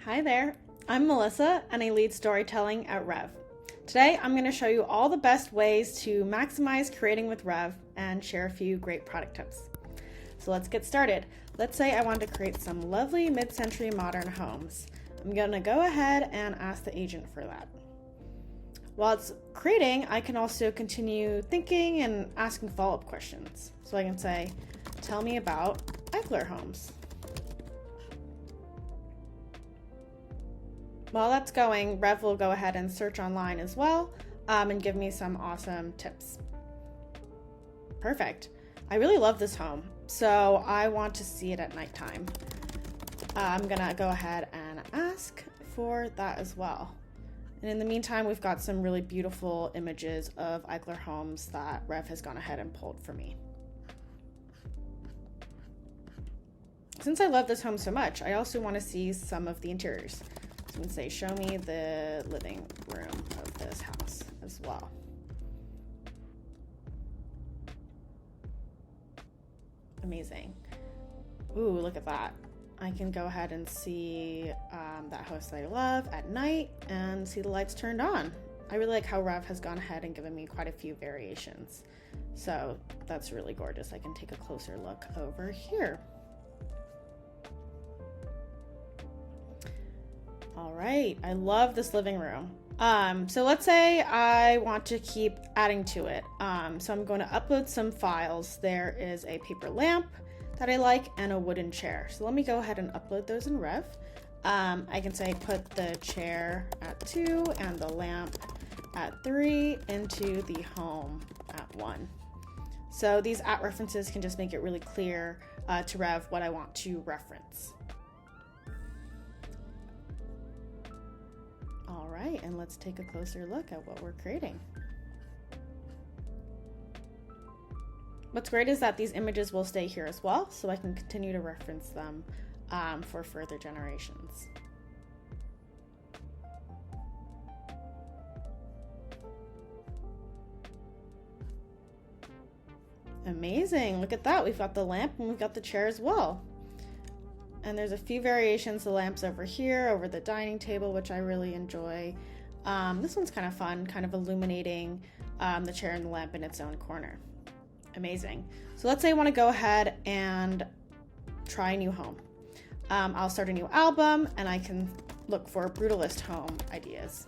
Hi there, I'm Melissa and I lead storytelling at Reve. Today I'm going to show you all the best ways to maximize creating with Reve and share a few great product tips. So let's get started. Let's say I want to create some lovely mid-century modern homes. I'm going to go ahead and ask the agent for that. While it's creating, I can also continue thinking and asking follow-up questions. So I can say, tell me about Eichler homes. While that's going, Reve will go ahead and search online as well and give me some awesome tips. Perfect. I really love this home, so I want to see it at nighttime. I'm gonna go ahead and ask for that as well. And in the meantime, we've got some really beautiful images of Eichler homes that Reve has gone ahead and pulled for me. Since I love this home so much, I also want to see some of the interiors. So I'm going to say, show me the living room of this house as well. Amazing. Ooh, look at that. I can go ahead and see that house that I love at night and see the lights turned on. I really like how Reve has gone ahead and given me quite a few variations. So that's really gorgeous. I can take a closer look over here. All right, I love this living room. So let's say I want to keep adding to it. So I'm going to upload some files. There is a paper lamp that I like and a wooden chair. So let me go ahead and upload those in Reve. I can say put the chair at 2 and the lamp at 3 into the home at 1. So these at references can just make it really clear to Reve what I want to reference. All right, and let's take a closer look at what we're creating. What's great is that these images will stay here as well, so I can continue to reference them for further generations. Amazing, look at that. We've got the lamp and we've got the chair as well. And there's a few variations. The lamp's over here, over the dining table, which I really enjoy. This one's kind of fun, kind of illuminating the chair and the lamp in its own corner. Amazing. So let's say I want to go ahead and try a new home. I'll start a new album and I can look for brutalist home ideas.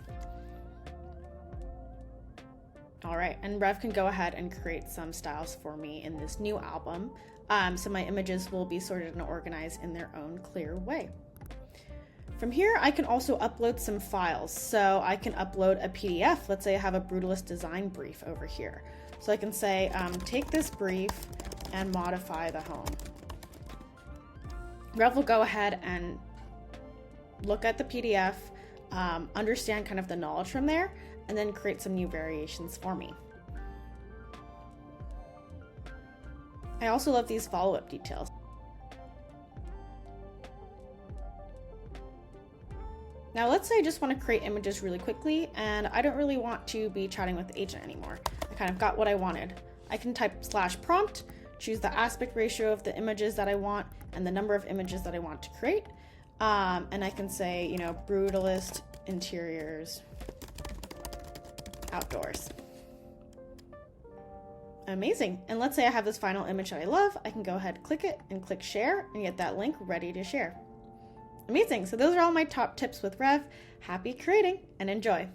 All right, and Reve can go ahead and create some styles for me in this new album. So my images will be sorted and organized in their own clear way. From here, I can also upload some files. So I can upload a PDF. Let's say I have a brutalist design brief over here. So I can say, take this brief and modify the home. Reve will go ahead and look at the PDF, understand kind of the knowledge from there, and then create some new variations for me. I also love these follow-up details. Now let's say I just want to create images really quickly and I don't really want to be chatting with the agent anymore. I kind of got what I wanted. I can type /prompt, choose the aspect ratio of the images that I want and the number of images that I want to create. And I can say, brutalist interiors outdoors. Amazing. And let's say I have this final image that I love. I can go ahead, click it and click share and get that link ready to share. Amazing. So those are all my top tips with Reve. Happy creating and enjoy.